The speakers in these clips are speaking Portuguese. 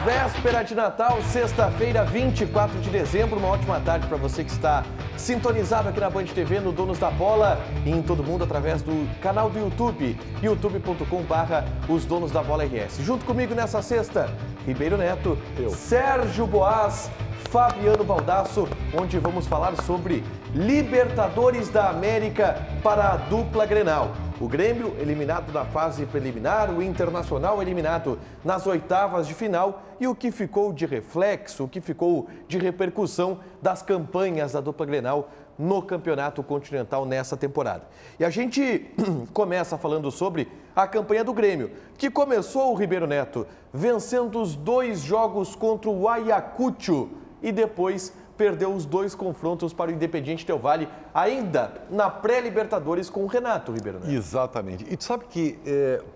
Véspera de Natal, sexta-feira, 24 de dezembro. Uma ótima tarde para você que está sintonizado aqui na Band TV, no Donos da Bola e em todo mundo através do canal do YouTube, youtube.com/Os Donos da Bola RS. Junto comigo nessa sexta, Ribeiro Neto, Sérgio Boas, Fabiano Baldasso, onde vamos falar sobre Libertadores da América para a dupla Grenal. O Grêmio eliminado na fase preliminar, o Internacional eliminado nas oitavas de final e o que ficou de reflexo, o que ficou de repercussão das campanhas da dupla Grenal no Campeonato Continental nessa temporada. E a gente começa falando sobre a campanha do Grêmio, que começou, o Ribeiro Neto, vencendo os 2 jogos contra o Ayacucho e depois perdeu os 2 confrontos para o Independiente Del Valle, ainda na pré-Libertadores com o Renato, Ribeiro Neto. Exatamente. E tu sabe que,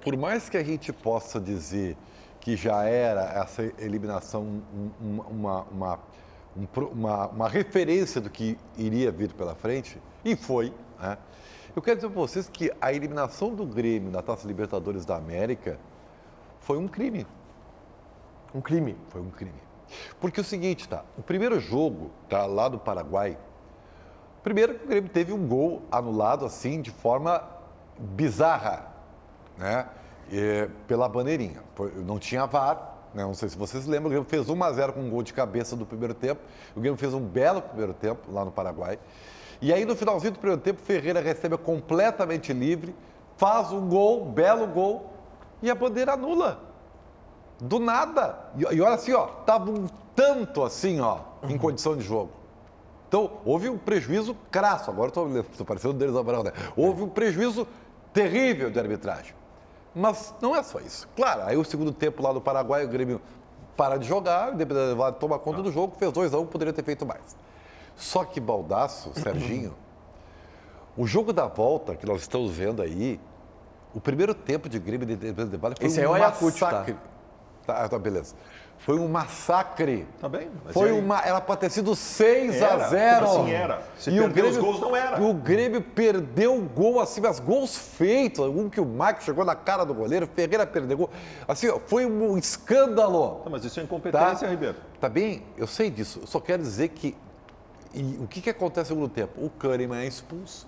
por mais que a gente possa dizer que já era essa eliminação uma referência do que iria vir pela frente, e foi, né? Eu quero dizer para vocês que a eliminação do Grêmio na Taça Libertadores da América foi um crime. Um crime? Foi um crime. Porque é o seguinte, tá? O primeiro jogo, tá, lá do Paraguai, primeiro que o Grêmio teve um gol anulado assim de forma bizarra, né? Pela bandeirinha. Não tinha VAR, né? Não sei se vocês lembram, o Grêmio fez 1-0 com um gol de cabeça do primeiro tempo. O Grêmio fez um belo primeiro tempo lá no Paraguai. E aí no finalzinho do primeiro tempo, o Ferreira recebe completamente livre, faz um gol, belo gol, e a bandeira anula. Do nada. E olha assim, ó, tava um tanto assim, ó, em condição de jogo. Então, houve um prejuízo crasso. Agora estou parecendo o Denis Abraão, né? Houve um prejuízo terrível de arbitragem. Mas não é só isso. Claro, aí o segundo tempo lá no Paraguai, o Grêmio para de jogar, o Independente Del Valle toma conta do jogo, fez 2-1, poderia ter feito mais. Só que Baldasso, Serginho, o jogo da volta que nós estamos vendo aí, o primeiro tempo de Grêmio e Independente Del Valle foi esse um Ayacucho, massacre. Tá, beleza. Foi um massacre. Tá bem. Foi era para ter sido 6-0. Assim era. Se e perdeu os gols, não era. E o Grêmio perdeu o gol, assim, mas gols feitos. Um que o Marcos chegou na cara do goleiro, Ferreira perdeu gol. Assim, ó, foi um escândalo. Tá, mas isso é incompetência, Ribeiro. Tá bem, eu sei disso. Eu só quero dizer que... E o que acontece no segundo tempo? O Kahneman é expulso.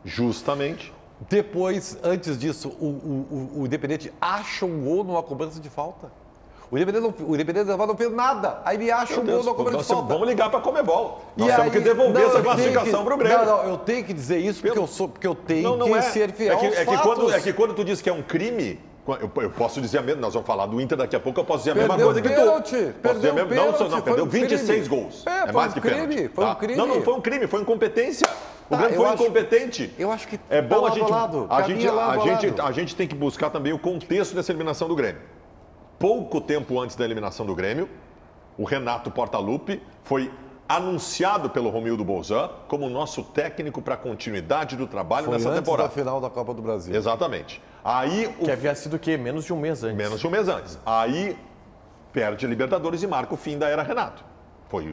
Justamente. Depois, antes disso, o Independente acha um gol numa cobrança de falta. O Independente não fez nada. Aí ele acha um gol numa cobrança de falta. Vamos ligar para a Comebol. Nós temos que devolver essa classificação para o Grêmio. Não, eu tenho que dizer isso porque eu tenho que ser fiel aos fatos. É que quando tu diz que é um crime... Eu posso dizer a mesma, nós vamos falar do Inter daqui a pouco, eu posso dizer a mesma coisa que tu. Perdeu 26 gols. É mais que pênalti. Foi um crime. Não foi um crime, foi incompetência. O Grêmio foi incompetente. Eu acho que é bom a gente tem que buscar também o contexto dessa eliminação do Grêmio. Pouco tempo antes da eliminação do Grêmio, o Renato Portaluppi foi anunciado pelo Romildo Bolzan como nosso técnico para a continuidade do trabalho nessa temporada. Foi final da Copa do Brasil. Exatamente. Aí, que havia sido o quê? Menos de um mês antes. Menos de um mês antes. Aí perde a Libertadores e marca o fim da era Renato. Foi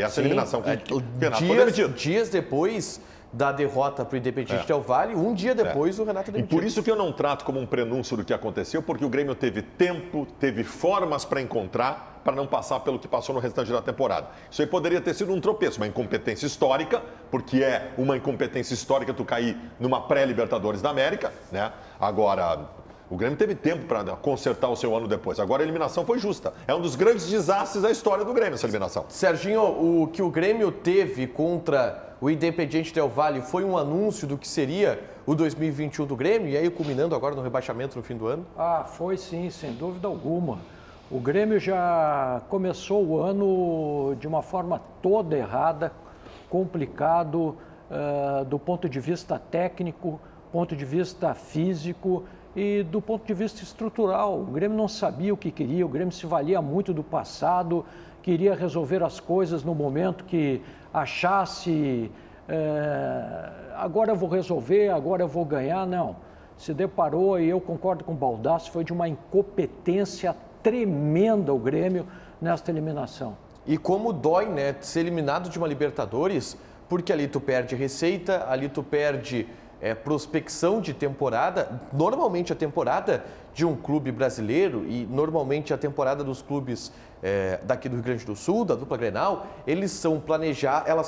essa eliminação que o Renato foi demitido. Dias depois da derrota para o Independiente Del Valle, um dia depois o Renato demitido. E por isso que eu não trato como um prenúncio do que aconteceu, porque o Grêmio teve tempo, teve formas para encontrar, para não passar pelo que passou no restante da temporada. Isso aí poderia ter sido um tropeço, uma incompetência histórica, porque é uma incompetência histórica tu cair numa pré-Libertadores da América, né? Agora, o Grêmio teve tempo para consertar o seu ano depois. Agora a eliminação foi justa. É um dos grandes desastres da história do Grêmio, essa eliminação. Serginho, o que o Grêmio teve contra o Independiente Del Valle foi um anúncio do que seria o 2021 do Grêmio, e aí culminando agora no rebaixamento no fim do ano? Foi sim, sem dúvida alguma. O Grêmio já começou o ano de uma forma toda errada, complicado do ponto de vista técnico, ponto de vista físico e do ponto de vista estrutural. O Grêmio não sabia o que queria, o Grêmio se valia muito do passado, queria resolver as coisas no momento que achasse, agora eu vou resolver, agora eu vou ganhar. Não, se deparou, e eu concordo com o Baldasso, foi de uma incompetência tremenda o Grêmio nesta eliminação. E como dói, né, ser eliminado de uma Libertadores, porque ali tu perde receita, ali tu perde prospecção de temporada. Normalmente a temporada de um clube brasileiro, e normalmente a temporada dos clubes daqui do Rio Grande do Sul, da dupla Grenal, elas são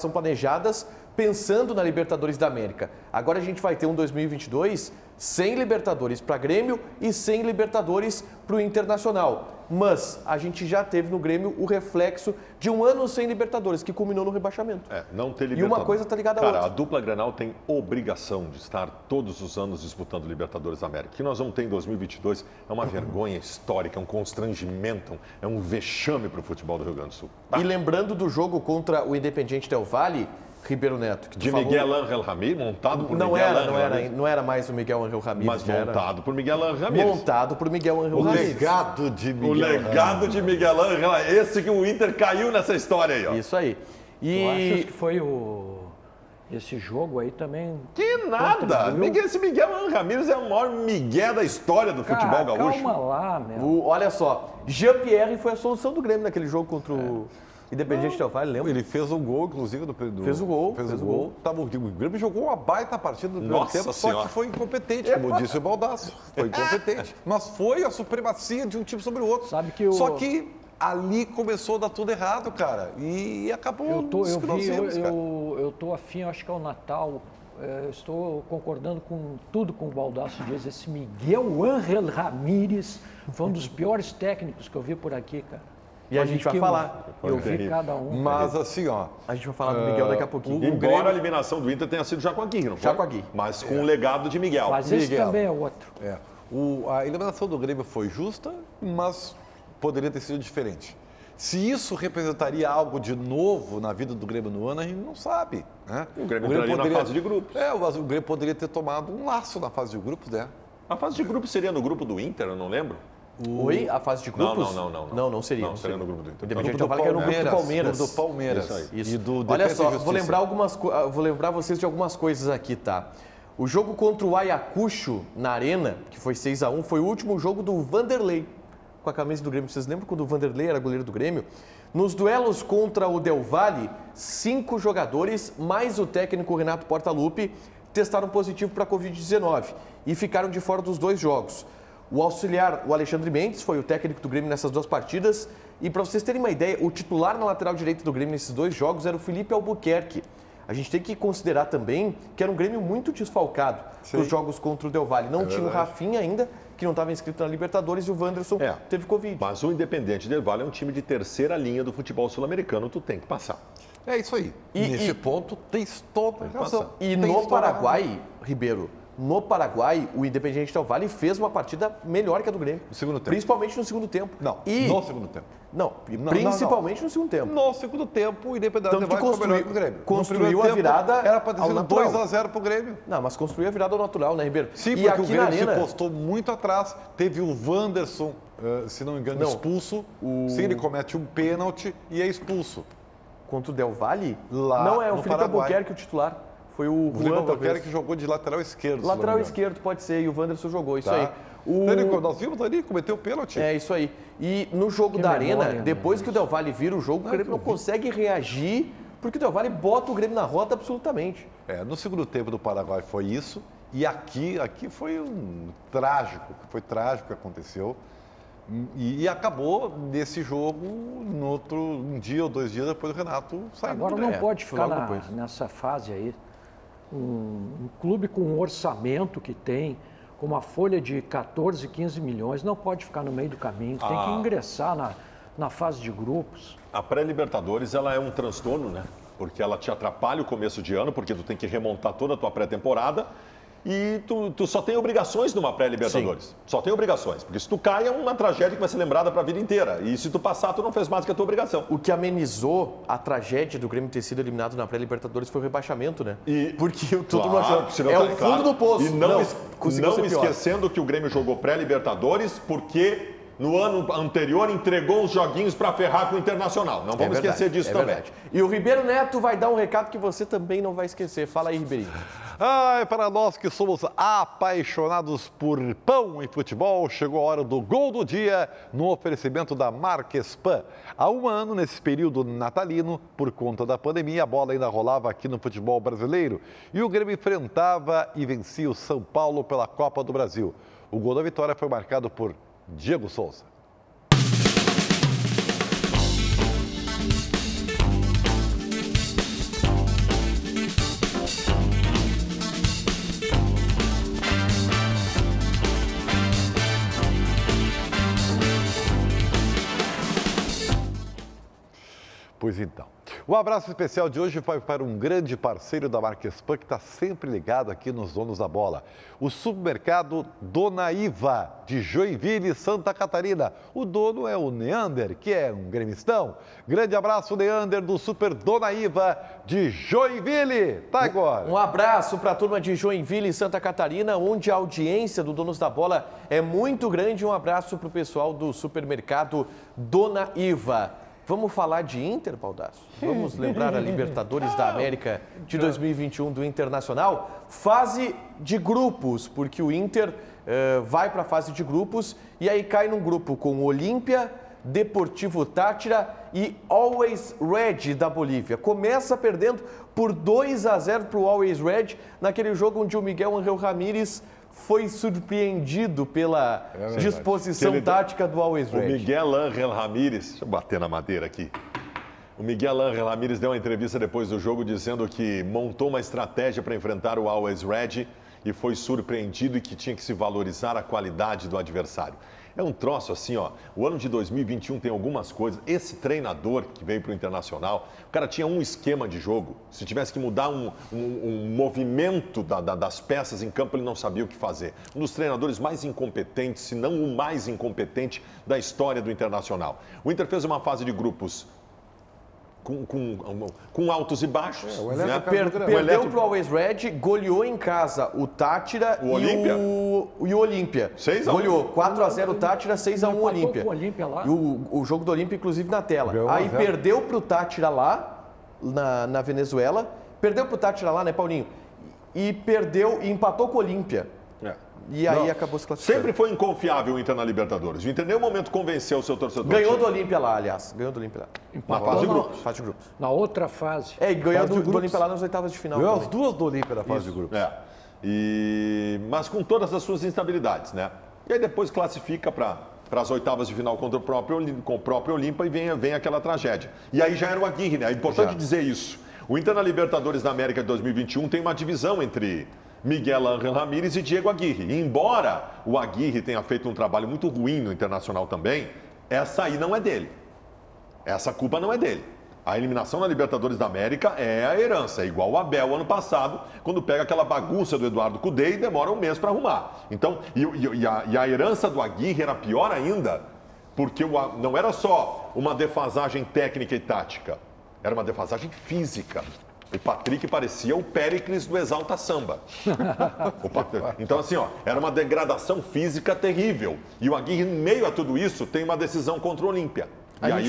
planejadas pensando na Libertadores da América. Agora a gente vai ter um 2022 sem Libertadores para Grêmio e sem Libertadores para o Internacional. Mas a gente já teve no Grêmio o reflexo de um ano sem Libertadores, que culminou no rebaixamento. Não ter Libertadores. E uma coisa está ligada à outra. Cara, a dupla Grenal tem obrigação de estar todos os anos disputando Libertadores da América. O que nós vamos ter em 2022 é uma vergonha histórica, é um constrangimento, é um vexame para o futebol do Rio Grande do Sul. E lembrando do jogo contra o Independiente Del Valle, Ribeiro Neto, que tu falou... Miguel Ángel Ramírez, montado por Miguel Ángel Ramírez. Não era mais o Miguel Ángel Ramírez. Mas montado por Miguel Ángel Ramírez. Montado por Miguel Ángel O Ramírez. legado de Miguel. O legado de Miguel Ángel, esse que o Inter caiu nessa história aí, ó. Isso aí. Eu acho que foi esse jogo aí também... Que nada! Esse Miguel Ángel Ramírez é o maior migué da história do futebol gaúcho. Calma lá, meu. Olha só, Jean-Pierre foi a solução do Grêmio naquele jogo contra o Independente Del Valle, lembra? Ele fez o gol, inclusive, Fez o gol. O Grêmio jogou uma baita partida no primeiro tempo, só que foi incompetente, como disse o Baldasso. Foi incompetente. Mas foi a supremacia de um time sobre o outro. Sabe que Só que ali começou a dar tudo errado, cara. E acabou Eu tô afim, acho que é o Natal. Eu estou concordando com tudo com o Baldasso diz. Esse Miguel Ángel Ramírez foi um dos piores técnicos que eu vi por aqui, cara. E a gente vai falar. Eu vi cada um. Mas assim, ó... A gente vai falar do Miguel daqui a pouquinho. Embora a eliminação do Inter tenha sido já com a Gui, não foi? Já com a Gui. Mas com o legado de Miguel. Mas esse também é outro. A eliminação do Grêmio foi justa, mas poderia ter sido diferente. Se isso representaria algo de novo na vida do Grêmio no ano, a gente não sabe. Né? O Grêmio entraria na fase de grupos. Mas o Grêmio poderia ter tomado um laço na fase de grupos, né? A fase de grupos seria no grupo do Inter, eu não lembro. Oi? A fase de grupos? Não seria. Não seria no grupo do Inter. Independente Del Valle, que era no grupo do Palmeiras. Do Palmeiras. Isso. E do Olha só, Defesa vou lembrar vocês de algumas coisas aqui, tá? O jogo contra o Ayacucho na Arena, que foi 6-1, foi o último jogo do Vanderlei com a camisa do Grêmio. Vocês lembram quando o Vanderlei era goleiro do Grêmio? Nos duelos contra o Del Valle, 5 jogadores, mais o técnico Renato Portaluppi, testaram positivo para a Covid-19 e ficaram de fora dos 2 jogos. O auxiliar, o Alexandre Mendes, foi o técnico do Grêmio nessas 2 partidas. E para vocês terem uma ideia, o titular na lateral direita do Grêmio nesses 2 jogos era o Felipe Albuquerque. A gente tem que considerar também que era um Grêmio muito desfalcado nos jogos contra o Del Valle. Não tinha o Rafinha ainda, que não estava inscrito na Libertadores, e o Wanderson teve Covid. Mas o Independente Del Valle é um time de terceira linha do futebol sul-americano, tu tem que passar. É isso aí. Nesse ponto, tens toda a razão. E no Paraguai, Ribeiro, no Paraguai, o Independiente Del Valle fez uma partida melhor que a do Grêmio. No segundo tempo. Principalmente no segundo tempo. No segundo tempo. Principalmente no segundo tempo. No segundo tempo, o Independente Del Valle foi melhor que o Grêmio. Construiu a virada. Era para ter sido 2-0 pro Grêmio. Não, mas construiu a virada ao natural, né, Ribeiro? Sim, porque aqui o Grêmio se postou muito atrás. Teve o Wanderson, se não me engano, expulso. Sim, ele comete um pênalti e é expulso. Contra o Del Valle? Lá não, é o no Felipe Paraguai. Albuquerque o titular. Foi o Felipe Albuquerque que jogou de lateral esquerdo. Lateral esquerdo, pode ser, e o Wanderson jogou, isso aí. Nós vimos ali, cometeu o pênalti. É, isso aí. E no jogo da Arena, depois que o Del Valle vira o jogo, o Grêmio não consegue reagir, porque o Del Valle bota o Grêmio na rota absolutamente. No segundo tempo do Paraguai foi isso, e aqui foi trágico o que aconteceu. E acabou nesse jogo, um dia ou 2 dias depois do Renato sair. Agora não pode ficar nessa fase aí. Um clube com um orçamento que tem, com uma folha de 14, 15 milhões, não pode ficar no meio do caminho. Tem que ingressar na fase de grupos. A pré-Libertadores, ela é um transtorno, né? Porque ela te atrapalha o começo de ano, porque tu tem que remontar toda a tua pré-temporada. E tu só tem obrigações numa pré-Libertadores. Só tem obrigações. Porque se tu cai, é uma tragédia que vai ser lembrada para a vida inteira. E se tu passar, tu não fez mais do que a tua obrigação. O que amenizou a tragédia do Grêmio ter sido eliminado na pré-Libertadores foi o rebaixamento, né? Porque todo mundo achou o fundo do poço. E não esquecendo que o Grêmio jogou pré-Libertadores porque no ano anterior, entregou os joguinhos para ferrar com o Internacional. Não vamos esquecer disso também. Verdade. E o Ribeiro Neto vai dar um recado que você também não vai esquecer. Fala aí, Ribeirinho. Ai, para nós que somos apaixonados por pão e futebol, chegou a hora do gol do dia no oferecimento da Marquespan. Há um ano, nesse período natalino, por conta da pandemia, a bola ainda rolava aqui no futebol brasileiro e o Grêmio enfrentava e vencia o São Paulo pela Copa do Brasil. O gol da vitória foi marcado por Diego Souza. Pois então, o abraço especial de hoje vai para um grande parceiro da Marquespan que está sempre ligado aqui nos Donos da Bola. O supermercado Dona Iva, de Joinville, Santa Catarina. O dono é o Neander, que é um gremistão. Grande abraço, Neander, do Super Dona Iva, de Joinville. Tá, agora. Um abraço para a turma de Joinville, Santa Catarina, onde a audiência do Donos da Bola é muito grande. Um abraço para o pessoal do supermercado Dona Iva. Vamos falar de Inter, Baldasso? Vamos lembrar a Libertadores da América de 2021 do Internacional? Fase de grupos, porque o Inter vai para a fase de grupos e aí cai num grupo com Olímpia, Deportivo Táchira e Always Red da Bolívia. Começa perdendo por 2-0 para o Always Red, naquele jogo onde o Miguel Ángel Ramírez foi surpreendido pela disposição tática do Always Red. O Miguel Ángel Ramírez, deixa eu bater na madeira aqui. O Miguel Ángel Ramírez deu uma entrevista depois do jogo dizendo que montou uma estratégia para enfrentar o Always Red e foi surpreendido e que tinha que se valorizar a qualidade do adversário. É um troço assim, ó. O ano de 2021 tem algumas coisas. Esse treinador que veio para o Internacional, o cara tinha um esquema de jogo. Se tivesse que mudar um movimento das peças em campo, ele não sabia o que fazer. Um dos treinadores mais incompetentes, se não o mais incompetente da história do Internacional. O Inter fez uma fase de grupos com altos e baixos. Perdeu para o Always Red, goleou em casa o Táchira e o Olímpia. 6-1. Goleou 4-0 o Táchira, 6-1 o Olímpia. Lá. E o jogo do Olímpia, inclusive, na tela. Aí perdeu para o Táchira lá, na Venezuela. Perdeu para o Táchira lá, né, Paulinho? E empatou com o Olímpia. E aí acabou se classificando. Sempre foi inconfiável o Inter na Libertadores. O Inter em nenhum momento convenceu o seu torcedor. Ganhou do Olímpia lá, aliás. Ganhou do Olímpia lá. Na fase de grupos. Fase de grupos. Na outra fase. E ganhou do Olímpia lá nas oitavas de final. Ganhou as duas do Olímpia na fase de grupos. Mas com todas as suas instabilidades, né? E aí depois classifica para as oitavas de final contra o próprio Olímpia e vem aquela tragédia. E aí já era o Aguirre, né? É importante dizer isso. O Inter na Libertadores da América de 2021 tem uma divisão entre Miguel Ángel Ramírez e Diego Aguirre. E embora o Aguirre tenha feito um trabalho muito ruim no Internacional também, essa aí não é dele. Essa culpa não é dele. A eliminação na Libertadores da América é a herança, é igual o Abel ano passado, quando pega aquela bagunça do Eduardo Cudê e demora um mês para arrumar. Então, e a herança do Aguirre era pior ainda, porque não era só uma defasagem técnica e tática, era uma defasagem física. O Patrick parecia o Péricles do Exalta Samba. Então, assim, era uma degradação física terrível. E o Aguirre, em meio a tudo isso, tem uma decisão contra o Olímpia. A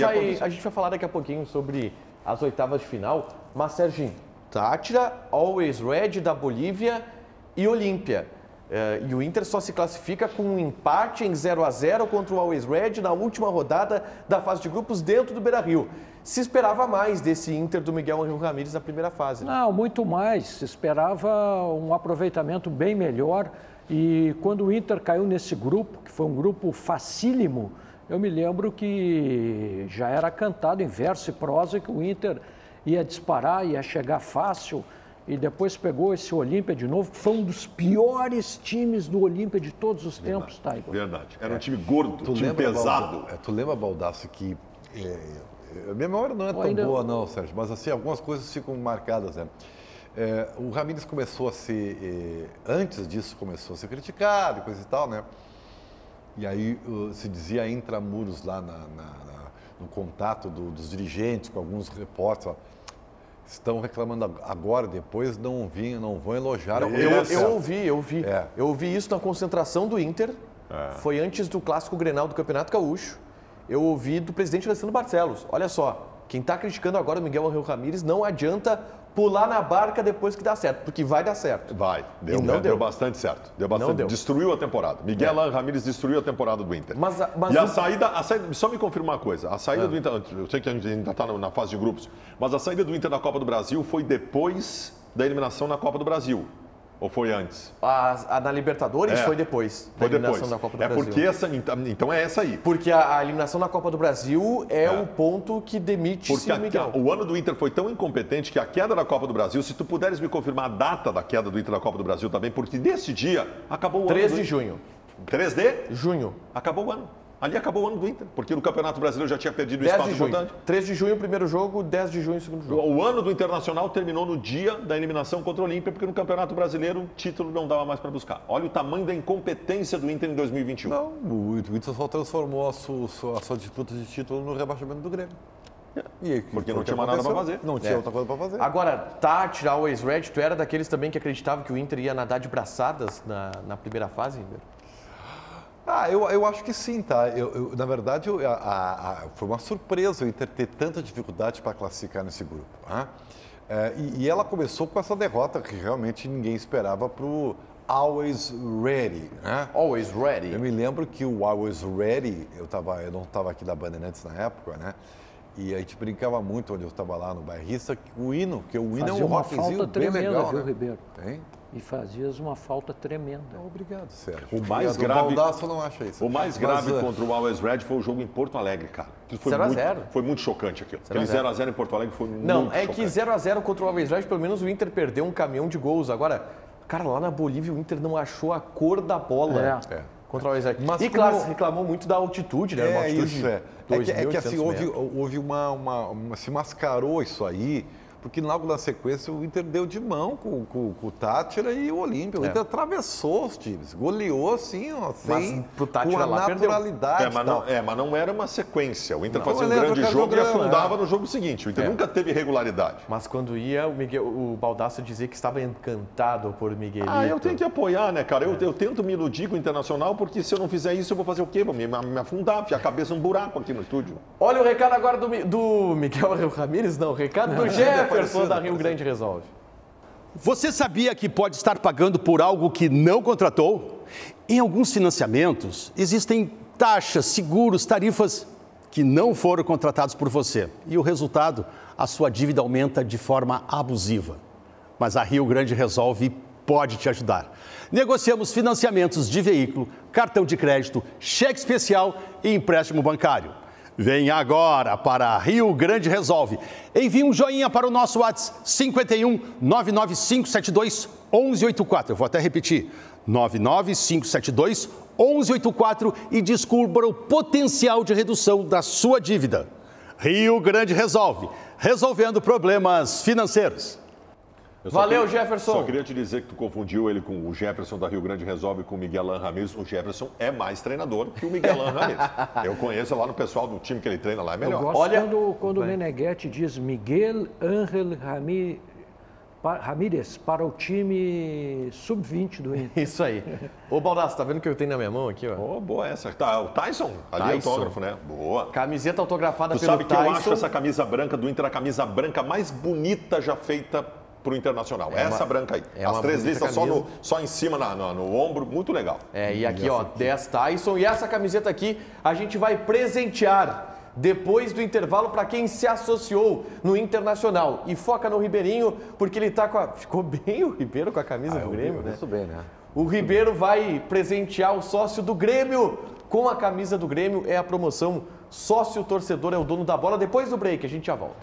gente vai falar daqui a pouquinho sobre as oitavas de final, mas, Serginho, Táchira, Always Red da Bolívia e Olímpia. E o Inter só se classifica com um empate em 0-0 contra o Always Red na última rodada da fase de grupos dentro do Beira-Rio. Se esperava mais desse Inter do Miguel Ángel Ramírez na primeira fase. Né? Não, muito mais. Se esperava um aproveitamento bem melhor. E quando o Inter caiu nesse grupo, que foi um grupo facílimo, eu me lembro que já era cantado em verso e prosa que o Inter ia disparar, ia chegar fácil. E depois pegou esse Olímpia de novo, que foi um dos piores times do Olímpia de todos os tempos, tá, Igor? Verdade. Era um time gordo, time pesado. Tu lembra, Baldasso, que... a minha memória não é tão boa, não, Sérgio, mas assim, algumas coisas ficam marcadas, né? O Ramírez começou a ser... antes disso, começou a ser criticado e coisa e tal, né? E aí se dizia intramuros lá no contato dos dirigentes com alguns repórteres, estão reclamando agora, depois não vão elogiar. Eu ouvi. Eu ouvi isso na concentração do Inter, Foi antes do Clássico Grenal do Campeonato Gaúcho. Eu ouvi do presidente Alessandro Barcelos. Olha só, quem está criticando agora o Miguel Ángel Ramírez não adianta pular na barca depois que dá certo, porque vai dar certo. Vai, deu bastante certo. Deu bastante, destruiu a temporada. Miguel Ángel Ramírez destruiu a temporada do Inter. Mas a saída, só me confirmar uma coisa, a saída do Inter, eu sei que a gente ainda está na fase de grupos, mas a saída do Inter da Copa do Brasil foi depois da eliminação na Copa do Brasil. Ou foi antes? Na Libertadores foi depois da eliminação da Copa do Brasil. Porque então é essa aí. Porque a eliminação na Copa do Brasil é o ponto que demite o Miguel. O ano do Inter foi tão incompetente que a queda da Copa do Brasil, se tu puderes me confirmar a data da queda do Inter da Copa do Brasil também, porque nesse dia acabou o ano. 3 de junho. 3 de? Junho. Acabou o ano. Ali acabou o ano do Inter, porque no Campeonato Brasileiro já tinha perdido o espaço importante. 3 de junho, primeiro jogo, 10 de junho, segundo jogo. O ano do Internacional terminou no dia da eliminação contra o Olímpia, porque no Campeonato Brasileiro o título não dava mais para buscar. Olha o tamanho da incompetência do Inter em 2021. Não, o Inter só transformou a sua disputa de título no rebaixamento do Grêmio. Porque não tinha mais nada para fazer. Não tinha outra coisa para fazer. Agora, tirar o ex-Red, tu era daqueles também que acreditavam que o Inter ia nadar de braçadas na primeira fase, Ribeiro? Eu acho que sim, tá? Na verdade, foi uma surpresa o Inter ter tanta dificuldade para classificar nesse grupo. Tá? E ela começou com essa derrota que realmente ninguém esperava para o Always Ready. Né? Always Ready. Eu me lembro que o Always Ready, eu não estava aqui da Bandeirantes na época, né? E a gente brincava muito onde eu estava lá no Bairrista, o hino, porque o hino é um rockzinho bem legal, viu, né? Ribeiro? Tem? E fazias uma falta tremenda. Obrigado, Sérgio. O mais grave, o Baldasso não acha isso. O mais grave contra o Always Red foi o jogo em Porto Alegre, cara. 0x0. Foi muito chocante aquilo. Aquele 0x0 em Porto Alegre foi muito chocante. Não, é que 0x0 contra o Always Red, pelo menos o Inter perdeu um caminhão de gols. Agora, cara, lá na Bolívia o Inter não achou a cor da bola. Contra o Always Red. Mas e claro, reclamou muito da altitude, né? Uma altitude é que assim, houve se mascarou isso aí, porque logo na sequência o Inter deu de mão com o Tátira e o Olímpia. O Inter atravessou os times, goleou assim, ó, com a naturalidade. Mas não era uma sequência. O Inter fazia um grande jogo e afundava no jogo seguinte. O Inter nunca teve regularidade. Mas quando ia, o Baldasso dizia que estava encantado por Miguelito. Eu tenho que apoiar, né, cara? Eu tento me iludir com o Internacional, porque se eu não fizer isso, eu vou fazer o quê? Vou me afundar, enfiar a cabeça num buraco aqui no estúdio. Olha o recado agora do Miguel Ramírez, não, o recado do Jefferson da Rio Grande Resolve. Você sabia que pode estar pagando por algo que não contratou? Em alguns financiamentos, existem taxas, seguros, tarifas que não foram contratados por você. E o resultado, a sua dívida aumenta de forma abusiva. Mas a Rio Grande Resolve pode te ajudar. Negociamos financiamentos de veículo, cartão de crédito, cheque especial e empréstimo bancário. Venha agora para Rio Grande Resolve. Envie um joinha para o nosso WhatsApp 51 99572 1184. Eu vou até repetir. 99572 1184 e descubra o potencial de redução da sua dívida. Rio Grande Resolve. Resolvendo problemas financeiros. Valeu, Jefferson. Só queria te dizer que tu confundiu ele com o Jefferson da Rio Grande Resolve com o Miguel Ángel Ramírez. O Jefferson é mais treinador que o Miguel Ángel Ramírez. Eu conheço lá no pessoal do time que ele treina lá, é melhor. Eu gosto quando o Meneghetti diz Miguel Ángel Ramírez para o time sub-20 do Inter. Isso aí. Ô, Baldasso, tá vendo o que eu tenho na minha mão aqui, ó? Boa essa. Tá, o Tyson, ali é autógrafo, né? Boa. Camiseta autografada pelo Tyson. Tu sabe que eu acho essa camisa branca do Inter a camisa branca mais bonita já feita pro Internacional. Essa branca aí. As 3 listas só em cima no ombro, muito legal. E aqui, ó, 10 Tyson. E essa camiseta aqui a gente vai presentear depois do intervalo para quem se associou no Internacional. E foca no Ribeirinho, porque ele tá com a... Ficou bem o Ribeiro com a camisa do Grêmio, né? Isso bem, né? O Ribeiro vai presentear o sócio do Grêmio com a camisa do Grêmio. É a promoção Sócio Torcedor é o dono da bola. Depois do break, a gente já volta.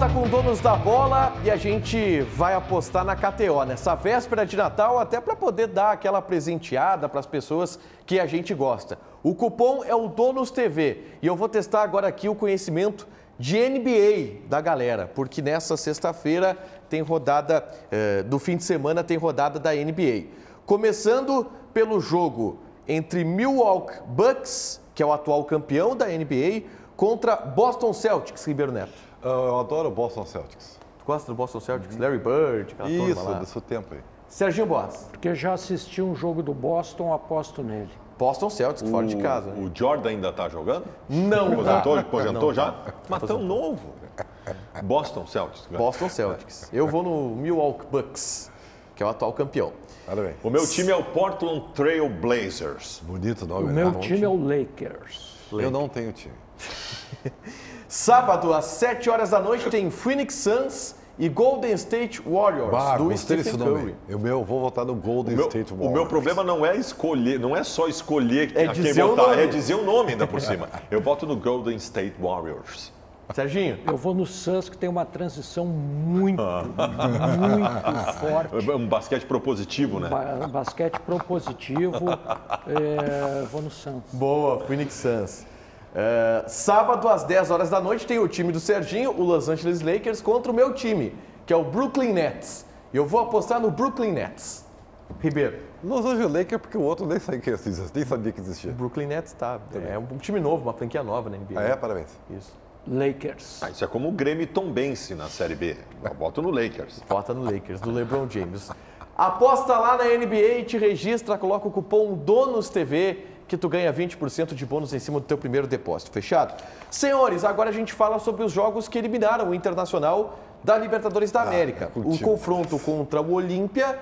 volta com Donos da Bola e a gente vai apostar na KTO nessa véspera de Natal, até para poder dar aquela presenteada para as pessoas que a gente gosta. O cupom é o Donos TV e eu vou testar agora aqui o conhecimento de NBA da galera, porque nessa sexta-feira tem rodada, do fim de semana tem rodada da NBA. Começando pelo jogo entre Milwaukee Bucks, que é o atual campeão da NBA, contra Boston Celtics, Ribeiro Neto. Eu adoro o Boston Celtics. Tu gosta do Boston Celtics? Larry Bird, aquela turma Isso, lá. do seu tempo aí. Serginho Boas. Porque já assisti um jogo do Boston, aposto nele. Boston Celtics, fora de casa. Né? O Jordan ainda está jogando? Não Aposentou Não já? tá. Mas tão novo. Boston Celtics. Boston Celtics. Eu vou no Milwaukee Bucks, que é o atual campeão. Parabéns. O meu time é o Portland Trail Blazers. Bonito O nome, meu né? time é o Lakers. Eu não tenho time. Sábado, às 7 horas da noite, tem Phoenix Suns e Golden State Warriors, do Gostei desse Stephen Curry. nome. Eu vou votar no Golden State Warriors. O meu problema não é escolher, não é só escolher É a quem dizer o votar, nome. é dizer o nome ainda por cima. Eu voto no Golden State Warriors. Serginho, Eu vou no Suns, que tem uma transição muito forte. Um basquete propositivo, né? Basquete propositivo. Vou no Suns. boa, Phoenix Suns. Sábado, às 10 horas da noite, tem o time do Serginho, o Los Angeles Lakers, contra o meu time, que é o Brooklyn Nets. Eu vou apostar no Brooklyn Nets. Ribeiro. Los Angeles Lakers, porque o outro nem sabia que existia. O Brooklyn Nets tá. É um time novo, uma franquia nova na NBA. Ah, é? Parabéns. Isso. Lakers. Isso é como o Grêmio e Tombense na Série B. Eu voto no Lakers. Vota no Lakers, do LeBron James. Aposta lá na NBA, te registra, coloca o cupom DONOSTV, que tu ganha 20% de bônus em cima do teu primeiro depósito. Fechado? Senhores, agora a gente fala sobre os jogos que eliminaram o Internacional da Libertadores da América. O contigo. confronto contra o Olímpia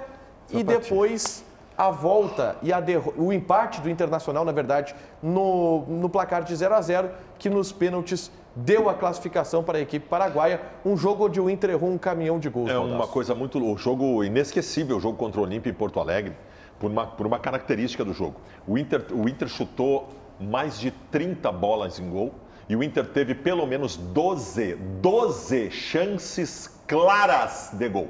e depois a volta e o empate do Internacional, na verdade, no placar de 0-0, que nos pênaltis deu a classificação para a equipe paraguaia. Um jogo onde o Inter errou um caminhão de gols. É Baldasso. uma coisa muito... O jogo inesquecível, o jogo contra o Olímpia em Porto Alegre, por uma característica do jogo. O Inter chutou mais de 30 bolas em gol e o Inter teve pelo menos 12 chances claras de gol.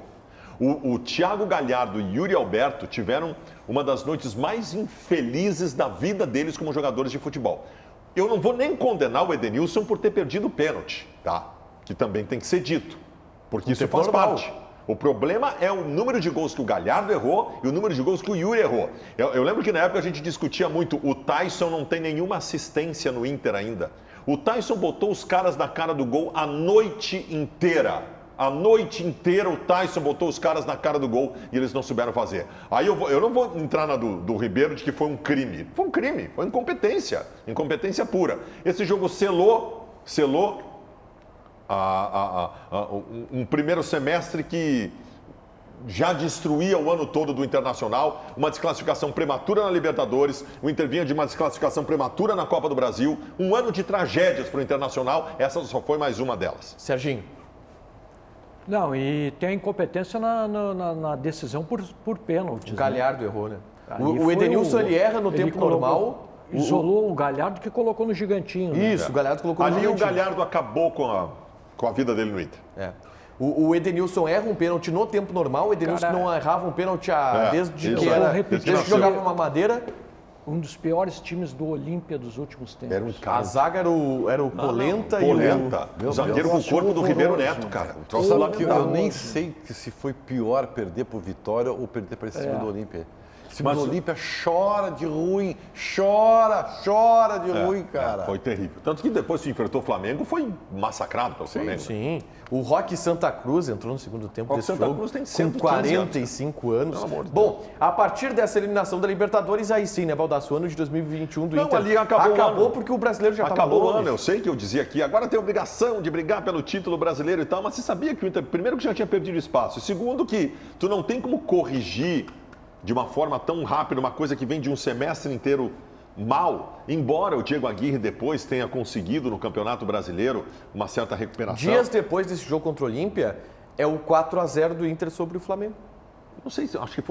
O Thiago Galhardo e Yuri Alberto tiveram uma das noites mais infelizes da vida deles como jogadores de futebol. Eu não vou nem condenar o Edenilson por ter perdido o pênalti, tá? Que também tem que ser dito, porque isso faz parte. O problema é o número de gols que o Galhardo errou e o número de gols que o Yuri errou. Eu lembro que na época a gente discutia muito, o Tyson não tem nenhuma assistência no Inter ainda. O Tyson botou os caras na cara do gol a noite inteira. A noite inteira o Tyson botou os caras na cara do gol e eles não souberam fazer. Aí eu não vou entrar na do Ribeiro de que foi um crime. Foi um crime, foi incompetência. Incompetência pura. Esse jogo selou um primeiro semestre que já destruía o ano todo do Internacional, uma desclassificação prematura na Libertadores, o Inter vinha de uma desclassificação prematura na Copa do Brasil, um ano de tragédias para o Internacional, essa só foi mais uma delas. Serginho. Não, e tem a incompetência na decisão por pênaltis. O Galhardo errou, né? Ali O foi Edenilson ele erra no tempo colocou- normal. Isolou o Galhardo que colocou no gigantinho. Né? Isso, o Galhardo colocou no Ali o gigantinho. Galhardo acabou com a vida dele no Inter. É. O Edenilson erra um pênalti no tempo normal. O Edenilson Cara, não errava um pênalti desde isso que é. era, Repetir desde que assim, jogava uma madeira. Um dos piores times do Olímpia dos últimos tempos. Era um A cara. zaga era o Polenta e Polenta. Meu O zagueiro Deus, com o corpo do horroroso, Ribeiro Neto, cara. Um troço Sabe que eu lamentável. nem sei se foi pior perder pro Vitória ou perder para esse time do Olímpia. Esse time Mas- do Olímpia chora de ruim, chora de ruim, cara. Foi terrível. Tanto que depois que enfrentou o Flamengo, foi massacrado pelo Flamengo. Sim. O Roque Santa Cruz entrou no segundo tempo Roque desse Santa jogo Cruz tem com 115 45 anos. Pelo amor de Bom, a partir dessa eliminação da Libertadores, aí sim, né, Baldasso, o ano de 2021 do Não, Inter ali acabou o ano. porque o brasileiro já estava Acabou o longe. ano, eu sei que eu dizia aqui, agora tem obrigação de brigar pelo título brasileiro e tal, mas você sabia que o Inter, primeiro, que já tinha perdido espaço, e segundo, que tu não tem como corrigir de uma forma tão rápida uma coisa que vem de um semestre inteiro mal, embora o Diego Aguirre depois tenha conseguido no Campeonato Brasileiro uma certa recuperação. Dias depois desse jogo contra o Olímpia, é o 4-0 do Inter sobre o Flamengo. Não sei se, acho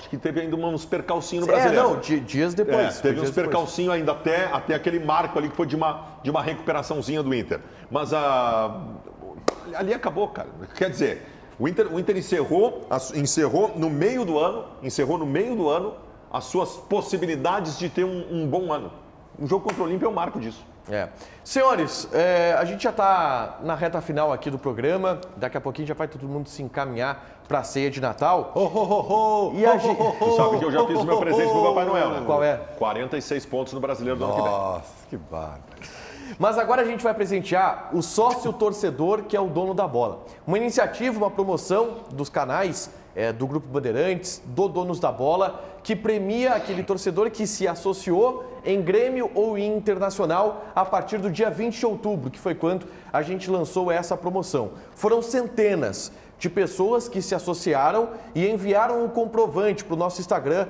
que teve ainda uns percalcinhos no Brasileiro. Não, dias depois. Teve uns dias depois. percalcinhos ainda até aquele marco ali que foi de uma recuperaçãozinha do Inter. Mas ali acabou, cara. Quer dizer, o Inter encerrou no meio do ano as suas possibilidades de ter um bom ano. Um jogo contra o Olímpia é um marco disso. Senhores, a gente já está na reta final aqui do programa. Daqui a pouquinho já vai todo mundo se encaminhar para a ceia de Natal. E a gente... Tu sabe que eu já fiz o meu presente pro Papai Noel, né? Qual é? 46 pontos no Brasileiro do ano que vem. Nossa, que bárbaro. Mas agora a gente vai presentear o sócio torcedor, que é o dono da bola. Uma iniciativa, uma promoção dos canais do Grupo Bandeirantes, do Donos da Bola, que premia aquele torcedor que se associou em Grêmio ou em Internacional a partir do dia 20 de outubro, que foi quando a gente lançou essa promoção. Foram centenas de pessoas que se associaram e enviaram um comprovante para o nosso Instagram,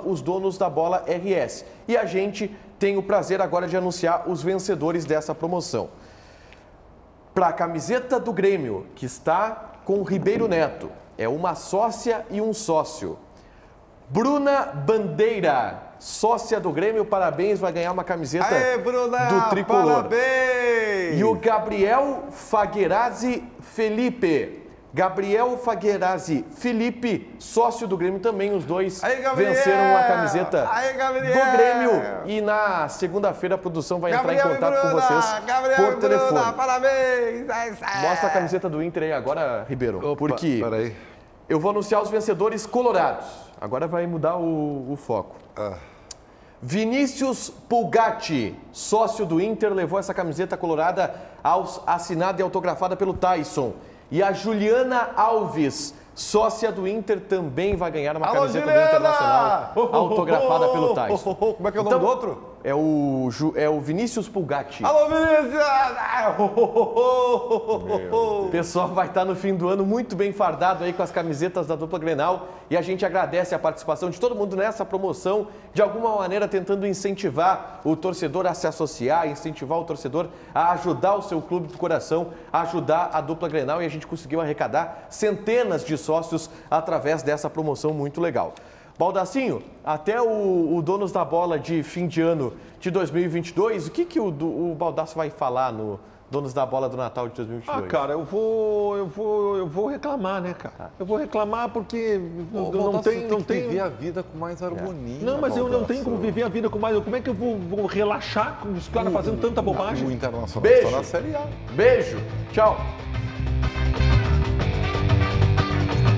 @osdonosdabolaRS. E a gente tem o prazer agora de anunciar os vencedores dessa promoção. Para a camiseta do Grêmio, que está com o Ribeiro Neto, é uma sócia e um sócio. Bruna Bandeira, sócia do Grêmio, parabéns, vai ganhar uma camiseta do Tricolor. Parabéns! E o Gabriel Faguerazzi Felipe. Gabriel Faguerazzi Felipe, sócio do Grêmio também, os dois venceram a camiseta do Grêmio. E na segunda-feira a produção vai entrar em contato com vocês por telefone. Parabéns! Mostra a camiseta do Inter aí agora, Ribeiro, porque Peraí. eu vou anunciar os vencedores colorados. Agora vai mudar o foco. Vinícius Pulgatti, sócio do Inter, levou essa camiseta colorada assinada e autografada pelo Tyson. E a Juliana Alves, sócia do Inter, também vai ganhar uma camiseta do Internacional autografada pelo Tyson. Como é que é o nome do outro? É o Vinícius Pulgatti. Alô, Vinícius! O pessoal vai estar no fim do ano muito bem fardado aí com as camisetas da dupla Grenal. E a gente agradece a participação de todo mundo nessa promoção, de alguma maneira tentando incentivar o torcedor a se associar, incentivar o torcedor a ajudar o seu clube do coração, a ajudar a dupla Grenal. E a gente conseguiu arrecadar centenas de sócios através dessa promoção muito legal. Baldacinho, até o Donos da Bola de fim de ano de 2022, o que o Baldasso vai falar no Donos da Bola do Natal de 2022? Cara, eu vou reclamar, né, cara? Eu vou reclamar porque não tem viver a vida com mais harmonia. Não, mas eu não tenho como viver a vida com mais. Como é que eu vou relaxar com os caras fazendo tanta bobagem? O Internacional Beijo. está na Série A. Beijo, tchau.